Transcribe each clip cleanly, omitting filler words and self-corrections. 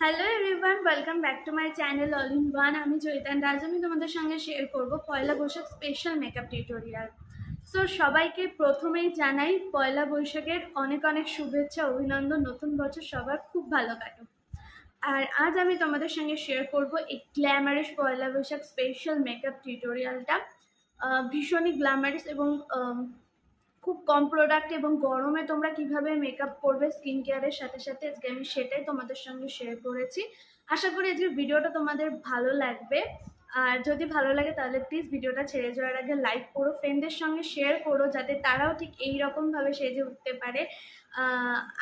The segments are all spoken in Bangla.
Hello everyone, welcome back to my channel all in one. আমি চৈতান। আজ আমি তোমাদের সঙ্গে শেয়ার করব Poila Boishakh special makeup tutorial. So সবাইকে প্রথমেই জানাই পয়লা বৈশাখের অনেক অনেক শুভেচ্ছা, অভিনন্দন। নতুন বছর সবার খুব ভালো কাটুক। আর আজ আমি তোমাদের সঙ্গে শেয়ার করব এই গ্ল্যামারিশ পয়লা বৈশাখ স্পেশাল মেকআপ টিউটোরিয়ালটা। ভীষণই গ্ল্যামারিশ এবং খুব কম প্রোডাক্ট এবং গরমে তোমরা কিভাবে মেকআপ করবে স্কিন কেয়ারের সাথে সাথে আজকে আমি সেটাই তোমাদের সঙ্গে শেয়ার করেছি। আশা করি আজকের ভিডিওটা তোমাদের ভালো লাগবে। আর যদি ভালো লাগে তাহলে প্লিজ ভিডিওটা ছেড়ে যাওয়ার আগে লাইক করো, ফ্রেন্ডদের সঙ্গে শেয়ার করো যাতে তারাও ঠিক এইরকমভাবে সেজে উঠতে পারে।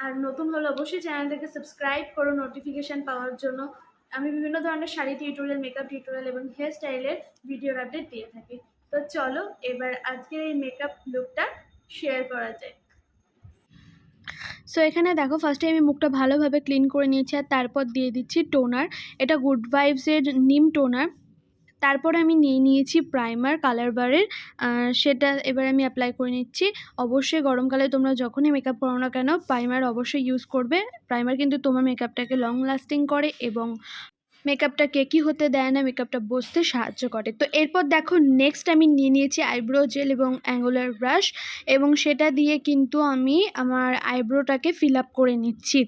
আর নতুন হলে অবশ্যই চ্যানেলটাকে সাবস্ক্রাইব করো নোটিফিকেশান পাওয়ার জন্য। আমি বিভিন্ন ধরনের শাড়ি টিউটোরিয়াল, মেকআপ টিউটোরিয়াল এবং হেয়ার স্টাইলের ভিডিওর আপডেট দিয়ে থাকি। তো চলো এবার আজকের এই মেকআপ লুকটা শেয়ার করা যায়। সো এখানে দেখো ফার্স্টে আমি মুখটা ভালোভাবে ক্লিন করে নিয়েছি আর তারপর দিয়ে দিচ্ছি টোনার। এটা গুড ভাইবসের নিম টোনার। তারপর আমি নিয়ে নিয়েছি প্রাইমার কালার বারের, সেটা এবার আমি অ্যাপ্লাই করে নিচ্ছি। অবশ্যই গরমকালে তোমরা যখনই মেকআপ করো না কেন প্রাইমার অবশ্যই ইউজ করবে। প্রাইমার কিন্তু তোমার মেকআপটাকে লং লাস্টিং করে এবং মেকআপটা কেকি হতে দেয় না, মেকআপটা বসতে সাহায্য করে। তো এরপর দেখো নেক্সট আমি নিয়ে নিয়েছি আইব্রো জেল এবং অ্যাঙ্গুলার ব্রাশ, এবং সেটা দিয়ে কিন্তু আমি আমার আইব্রোটাকে ফিল আপ করে নিচ্ছি।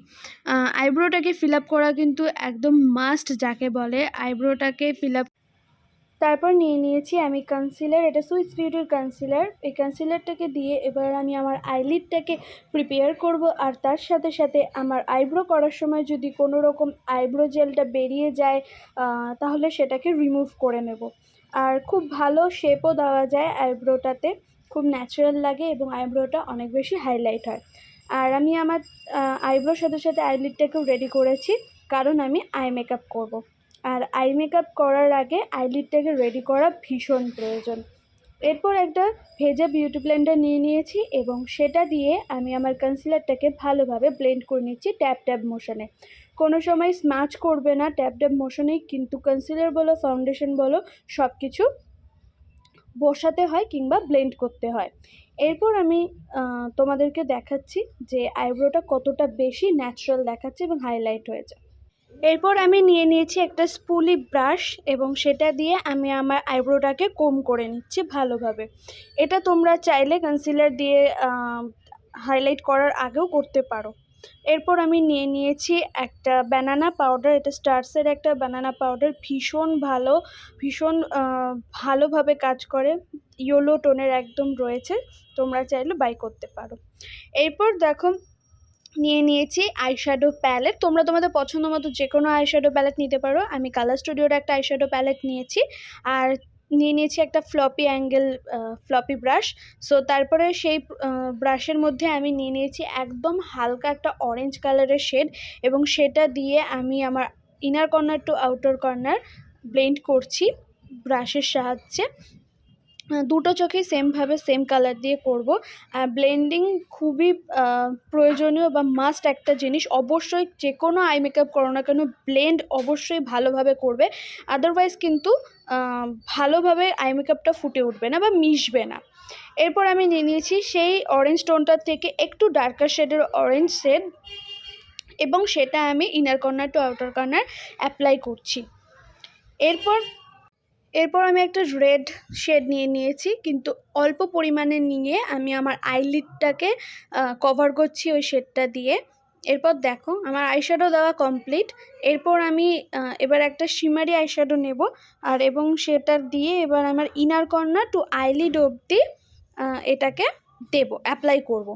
আইব্রোটাকে ফিল আপ করা কিন্তু একদম মাস্ট যাকে বলে। আইব্রোটাকে ফিল আপ তারপর নিয়ে নিয়েছি আমি কনসিলার, এটা সুইস বিউটির কনসিলার। এই কনসিলারটাকে দিয়ে এবার আমি আমার আইলিডটাকে প্রিপেয়ার করব। আর তার সাথে সাথে আমার আইব্রো করার সময় যদি কোনো রকম আইব্রো জেলটা বেরিয়ে যায় তাহলে সেটাকে রিমুভ করে নেব। আর খুব ভালো শেপও দেওয়া যায় আইব্রোটাতে, খুব ন্যাচারাল লাগে এবং আইব্রোটা অনেক বেশি হাইলাইট হয়। আর আমি আমার আইব্রোর সাথে সাথে আইলিডটাকেও রেডি করেছি, কারণ আমি আই মেকআপ করব। আর আই মেকআপ করার আগে আইলিডটাকে রেডি করা ভীষণ প্রয়োজন। এরপর একটা ভেজা বিউটি ব্লেন্ডার নিয়ে নিয়েছি এবং সেটা দিয়ে আমি আমার কনসিলারটাকে ভালোভাবে ব্লেন্ড করে নিচ্ছি ট্যাপ ট্যাপ মোশনে। কোনো সময় স্মাচ করবে না, ট্যাপ ট্যাপ মোশনেই কিন্তু কনসিলার বলো ফাউন্ডেশন বলো সব কিছু বসাতে হয় কিংবা ব্লেন্ড করতে হয়। এরপর আমি তোমাদেরকে দেখাচ্ছি যে আইব্রোটা কতটা বেশি ন্যাচারাল দেখাচ্ছে এবং হাইলাইট হয়েছে। এরপর আমি নিয়ে নিয়েছি একটা স্পুলি ব্রাশ এবং সেটা দিয়ে আমি আমার আইব্রোটাকে কোম করে নিচ্ছি ভালোভাবে। এটা তোমরা চাইলে কনসিলার দিয়ে হাইলাইট করার আগেও করতে পারো। এরপর আমি নিয়ে নিয়েছি একটা ব্যানানা পাউডার, এটা স্টার্সের একটা ব্যানানা পাউডার, ভীষণ ভালোভাবে কাজ করে। ইয়েলো টোনের একদম রয়েছে, তোমরা চাইলে বাই করতে পারো। এরপর দেখো নিয়ে নিয়েছি আইশ্যাডো প্যালেট, তোমরা তোমাদের পছন্দ মতো যে কোনো আইশ্যাডো প্যালেট নিতে পারো। আমি কালার স্টুডিওর একটা আইশ্যাডো প্যালেট নিয়েছি আর নিয়ে নিয়েছি একটা ফ্লপি ব্রাশ। সো তারপরে সেই ব্রাশের মধ্যে আমি নিয়ে নিয়েছি একদম হালকা একটা অরেঞ্জ কালারের শেড এবং সেটা দিয়ে আমি আমার inner corner to outer corner blend করছি ব্রাশের সাহায্যে। দুটো চোখেই সেমভাবে সেম কালার দিয়ে করব। আর ব্লেন্ডিং খুবই প্রয়োজনীয় বা মাস্ট একটা জিনিস। অবশ্যই যে কোনো আই মেকআপ করো না কেন ব্লেন্ড অবশ্যই ভালোভাবে করবে, আদারওয়াইজ কিন্তু ভালোভাবে আই মেকআপটা ফুটে উঠবে না বা মিশবে না। এরপর আমি নিয়ে নিয়েছি সেই অরেঞ্জ টোনটার থেকে একটু ডার্কার শেডের অরেঞ্জ শেড এবং সেটা আমি inner corner to outer corner apply করছি। এরপর আমি একটা রেড শেড নিয়ে নিয়েছি, কিন্তু অল্প পরিমাণে নিয়ে আমি আমার আইলিডটাকে কভার করছি ওই শেডটা দিয়ে। এরপর দেখো আমার আইশ্যাডো দেওয়া কমপ্লিট। এরপর আমি এবার একটা শিমারি আইশ্যাডো নেব আর এবং সেটা দিয়ে এবার আমার ইনার কর্নার টু আইলিড অবধি এটাকে অ্যাপ্লাই করব।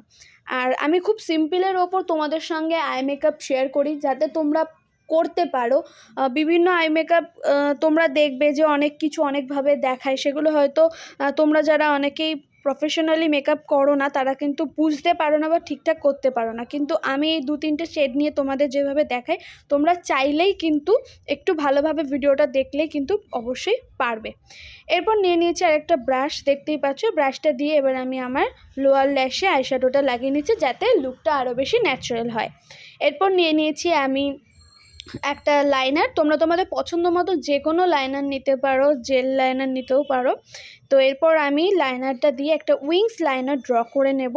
আর আমি খুব সিম্পলের ওপর তোমাদের সঙ্গে আই মেকআপ শেয়ার করি যাতে তোমরা করতে পারো। বিভিন্ন আই মেকআপ তোমরা দেখবে যে অনেক কিছু অনেকভাবে দেখায়, সেগুলো হয়তো তোমরা যারা অনেকেই প্রফেশনালি মেকআপ করো না তারা কিন্তু বুঝতে পারো না বা ঠিকঠাক করতে পারো না, কিন্তু আমি এই 2-3টে শেড নিয়ে তোমাদের যেভাবে দেখাই তোমরা চাইলেই কিন্তু একটু ভালোভাবে ভিডিওটা দেখলেই কিন্তু অবশ্যই পারবে। এরপর নিয়ে নিয়েছি আরেকটা ব্রাশ, দেখতেই পাচ্ছ ব্রাশটা দিয়ে এবার আমি আমার লোয়ার ল্যাশে আইশ্যাডোটা লাগিয়ে নিচ্ছি যাতে লুকটা আরও বেশি ন্যাচারাল হয়। এরপর নিয়ে নিয়েছি আমি একটা লাইনার, তোমরা তোমাদের পছন্দ মতো যে কোনো লাইনার নিতে পারো, জেল লাইনার নিতেও পারো। তো এরপর আমি লাইনারটা দিয়ে একটা উইংস লাইনার ড্র করে নেব।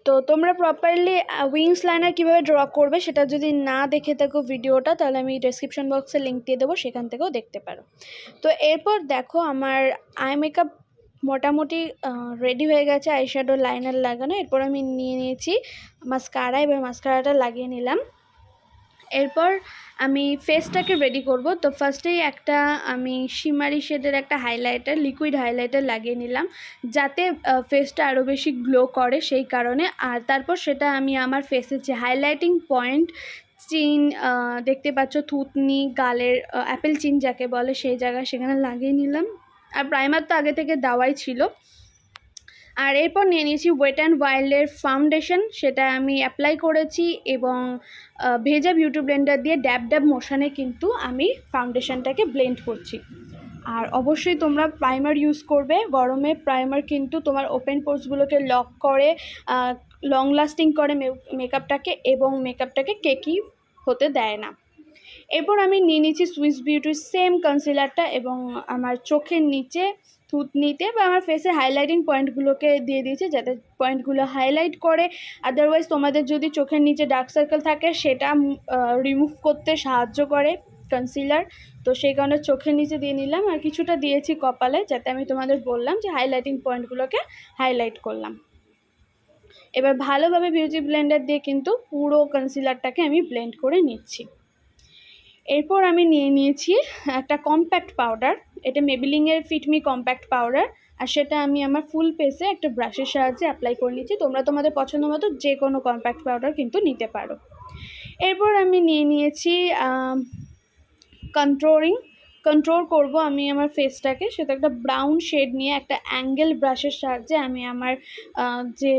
তো তোমরা প্রপারলি উইংস লাইনার কীভাবে ড্র করবে সেটা যদি না দেখে থাকো ভিডিওটা, তাহলে আমি ডেসক্রিপশন বক্সে লিঙ্ক দিয়ে দেবো, সেখান থেকেও দেখতে পারো। তো এরপর দেখো আমার আই মেকআপ মোটামুটি রেডি হয়ে গেছে, আইশ্যাডো লাইনার লাগানো। এরপর আমি নিয়ে নিয়েছি মাস্কারা, এবার মাস্কারাটা লাগিয়ে নিলাম। এরপর আমি ফেসটাকে রেডি করব। তো ফার্স্টেই একটা আমি শিমারি শেডের একটা হাইলাইটার, লিকুইড হাইলাইটার লাগিয়ে নিলাম, যাতে ফেসটা আরও বেশি গ্লো করে সেই কারণে। আর তারপর সেটা আমি আমার ফেসের যে হাইলাইটিং পয়েন্ট, চিন দেখতে পাচ্ছ, থুতনি, গালের অ্যাপেল চিন যাকে বলে, সেই জায়গায় সেখানে লাগিয়ে নিলাম। আর প্রাইমার তো আগে থেকে দেওয়াই ছিল। আর এরপর নিয়ে নিয়েছি ওয়েট অ্যান্ড ওয়াইল্ডের ফাউন্ডেশন, সেটা আমি অ্যাপ্লাই করেছি এবং ভেজা বিউটি ব্লেন্ডার দিয়ে ড্যাব ড্যাব মোশনে কিন্তু আমি ফাউন্ডেশনটাকে ব্লেন্ড করছি। আর অবশ্যই তোমরা প্রাইমার ইউজ করবে, গরমে প্রাইমার কিন্তু তোমার ওপেন পোর্সগুলোকে লক করে, লং লাস্টিং করে মেকআপটাকে, এবং মেকআপটাকে কেকি হতে দেয় না। এরপর আমি নিয়ে নিয়েছি সুইস বিউটির সেম কনসিলারটা এবং আমার চোখের নিচে, থুতনিতে বা আমার ফেসে হাইলাইটিং পয়েন্টগুলোকে দিয়ে দিয়েছি, যাতে পয়েন্টগুলো হাইলাইট করে। আদারওয়াইজ তোমাদের যদি চোখের নিচে ডার্ক সার্কেল থাকে সেটা রিমুভ করতে সাহায্য করে কনসিলার। তো সেই কারণে চোখের নিচে দিয়ে নিলাম, আর কিছুটা দিয়েছি কপালে, যাতে আমি তোমাদের বললাম যে হাইলাইটিং পয়েন্টগুলোকে হাইলাইট করলাম। এবার ভালোভাবে বিউটি ব্লেন্ডার দিয়ে কিন্তু পুরো কনসিলারটাকে আমি ব্লেন্ড করে নিচ্ছি। এরপর আমি নিয়ে নিয়েছি একটা কম্প্যাক্ট পাউডার, এটা মেবিলিংয়ের ফিটমি কম্প্যাক্ট পাউডার, আর সেটা আমি আমার ফুল ফেসে একটা ব্রাশের সাহায্যে অ্যাপ্লাই করে নিচ্ছি। তোমরা তোমাদের পছন্দ মতো যে কোনো কম্প্যাক্ট পাউডার কিন্তু নিতে পারো। এরপর আমি নিয়ে নিয়েছি কন্ট্রোল করব আমি আমার ফেসটাকে, সেটা একটা ব্রাউন শেড নিয়ে একটা অ্যাঙ্গেল ব্রাশের সাহায্যে আমি আমার যে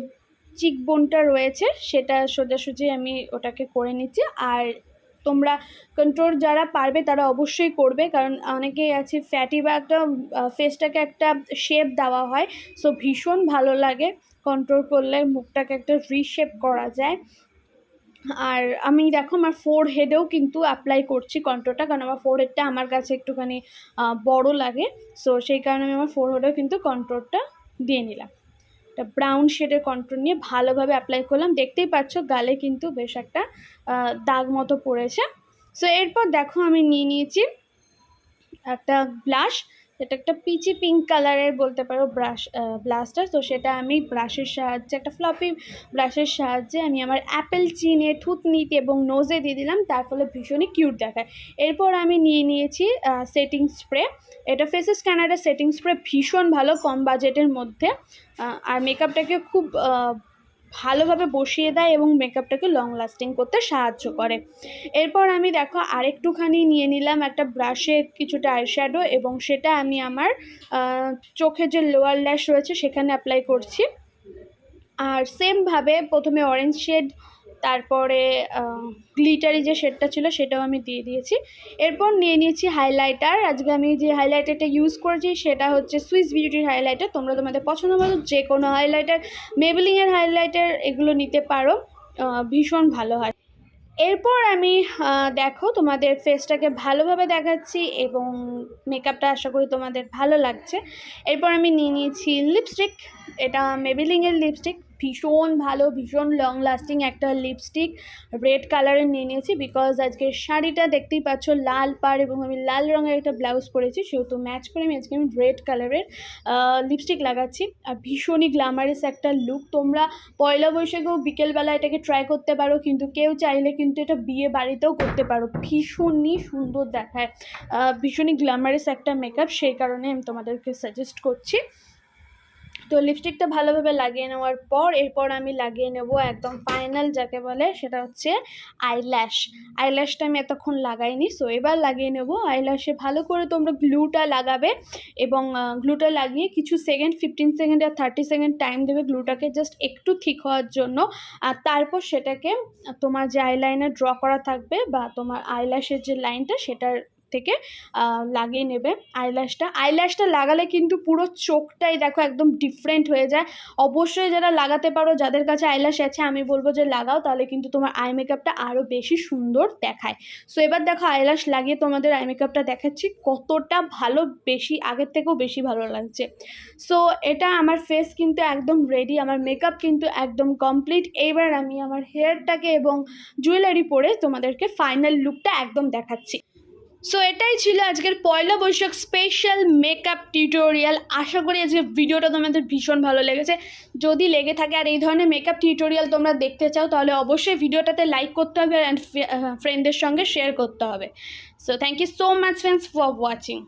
চিকবোনটা রয়েছে সেটা সোজাসুজি আমি ওটাকে করে নিচ্ছি। আর তোমরা কন্ট্রোল যারা পারবে তারা অবশ্যই করবে, কারণ অনেকেই আছে ফ্যাটি বা একটা ফেসটাকে একটা শেপ দেওয়া হয়, সো ভীষণ ভালো লাগে কন্ট্রোল করলে, মুখটাকে একটা রিশেপ করা যায়। আর আমি দেখো আমার ফোর হেডেও কিন্তু অ্যাপ্লাই করছি কন্ট্রোলটা, কারণ আমার ফোর হেডটা আমার কাছে একটুখানি বড় লাগে, সো সেই কারণে আমি আমার ফোর হেডেও কিন্তু কন্ট্রোলটা দিয়ে নিলাম। একটা ব্রাউন শেডের কন্ট্রোল নিয়ে ভালোভাবে অ্যাপ্লাই করলাম, দেখতেই পাচ্ছ গালে কিন্তু বেশ একটা দাগ মতো পড়েছে। সো এরপর দেখো আমি নিয়ে নিয়েছি একটা ব্লাশ, এটা একটা পিচি পিঙ্ক কালারের বলতে পারো ব্লাশটা। তো সেটা আমি ব্রাশের সাহায্যে, একটা ফ্লপি ব্রাশের সাহায্যে আমি আমার অ্যাপেল চিনে, থুতনিতে এবং নোজে দিয়ে দিলাম, তার ফলে ভীষণই কিউট দেখায়। এরপর আমি নিয়ে নিয়েছি সেটিং স্প্রে, এটা ফেসেস ক্যানাডা সেটিং স্প্রে, ভীষণ ভালো, কম বাজেটের মধ্যে, আর মেকআপটাকে খুব ভালোভাবে বসিয়ে দেয় এবং মেকআপটাকে লং লাস্টিং করতে সাহায্য করে। এরপর আমি দেখো আরেকটুখানি নিয়ে নিলাম একটা ব্রাশে কিছুটা আইশ্যাডো, এবং সেটা আমি আমার চোখের যে লোয়ার ল্যাশ রয়েছে সেখানে অ্যাপ্লাই করছি। আর সেমভাবে প্রথমে অরেঞ্জ শেড, তারপরে গ্লিটারি যে শেডটা ছিল সেটাও আমি দিয়ে দিয়েছি। এরপর নিয়ে নিয়েছি হাইলাইটার, আজকে আমি যে হাইলাইটারটা ইউজ করেছি সেটা হচ্ছে সুইস বিউটির হাইলাইটার। তোমরা তোমাদের পছন্দ মতো যে কোনো হাইলাইটার, মেবিলিংয়ের হাইলাইটার এগুলো নিতে পারো, ভীষণ ভালো হয়। এরপর আমি দেখো তোমাদের ফেসটাকে ভালোভাবে দেখাচ্ছি এবং মেকআপটা আশা করি তোমাদের ভালো লাগছে। এরপর আমি নিয়ে নিয়েছি লিপস্টিক, এটা মেবিলিংয়ের লিপস্টিক, ভীষণ ভালো, ভীষণ লং লাস্টিং একটা লিপস্টিক, রেড কালারের নিয়ে নিয়েছি, বিকজ আজকে শাড়িটা দেখতেই পাচ্ছ লাল পাড় এবং আমি লাল রঙের একটা ব্লাউজ পরেছি, সেহেতু ম্যাচ করে আমি আজকে রেড কালারের লিপস্টিক লাগাচ্ছি। আর ভীষণই গ্ল্যামারাস একটা লুক, তোমরা পয়লা বৈশাখেও বিকেলবেলা এটাকে ট্রাই করতে পারো, কিন্তু কেউ চাইলে কিন্তু এটা বিয়ে বাড়িতেও করতে পারো, ভীষণই সুন্দর দেখায়, ভীষণই গ্ল্যামারাস একটা মেকআপ, সেই কারণে আমি তোমাদেরকে সাজেস্ট করছি। তো লিপস্টিকটা ভালোভাবে লাগিয়ে নেওয়ার পর এরপর আমি লাগিয়ে নেব একদম ফাইনাল যাকে বলে, সেটা হচ্ছে আইল্যাশটা আমি এতক্ষণ লাগাইনি, সো এবার লাগিয়ে নেব। আইল্যাশে ভালো করে তোমরা গ্লুটা লাগাবে এবং গ্লুটা লাগিয়ে কিছু সেকেন্ড, 15 সেকেন্ড আর 30 সেকেন্ড টাইম দেবে গ্লুটাকে জাস্ট একটু ঠিক হওয়ার জন্য। আর তারপর সেটাকে তোমার যে আইলাইনার ড্র করা থাকবে বা তোমার আইল্যাশের যে লাইনটা সেটার থেকে লাগিয়ে নেবে আইল্যাশটা লাগালে কিন্তু পুরো চোখটাই দেখো একদম ডিফারেন্ট হয়ে যায়। অবশ্যই যারা লাগাতে পারো, যাদের কাছে আইল্যাশ আছে, আমি বলবো যে লাগাও, তাহলে কিন্তু তোমার আই মেকআপটা আরও বেশি সুন্দর দেখায়। সো এবার দেখো আইল্যাশ লাগিয়ে তোমাদের আই মেকআপটা দেখাচ্ছি কতটা ভালো, বেশি আগের থেকেও বেশি ভালো লাগছে। সো এটা আমার ফেস কিন্তু একদম রেডি, আমার মেকআপ কিন্তু একদম কমপ্লিট। এইবার আমি আমার হেয়ারটাকে এবং জুয়েলারি পরে তোমাদেরকে ফাইনাল লুকটা একদম দেখাচ্ছি। সো এটাই ছিল আজকের Poila Boishakh special makeup tutorial. আশা করি আজকের ভিডিওটা তোমাদের ভীষণ ভালো লেগেছে। যদি লেগে থাকে আর এই ধরনের মেকআপ টিউটোরিয়াল তোমরা দেখতে চাও, তাহলে অবশ্যই ভিডিওটাতে লাইক করতে হবে অ্যান্ড ফ্রেন্ডদের সঙ্গে শেয়ার করতে হবে। So thank you so much friends for watching.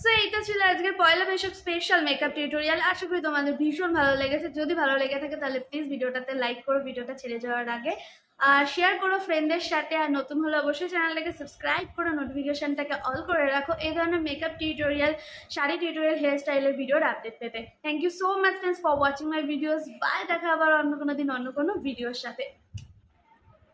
So এইটা ছিল আজকের Poila Boishakh special makeup tutorial. আশা করি তোমাদের ভীষণ ভালো লেগেছে। যদি ভালো লেগে থাকে তাহলে প্লিজ ভিডিওটাতে লাইক করো, ভিডিওটা ছেড়ে যাওয়ার আগে আর শেয়ার করো ফ্রেন্ডদের সাথে। আর নতুন হলে অবশ্যই চ্যানেলটাকে সাবস্ক্রাইব করো, নোটিফিকেশনটাকে অল করে রাখো এই ধরনের makeup tutorial, sari tutorial, hair স্টাইলের ভিডিওর আপডেট পেতে। Thank you so much friends for watching my videos. Bye, দেখা আবার অন্য কোনো দিন অন্য কোনো ভিডিওর সাথে।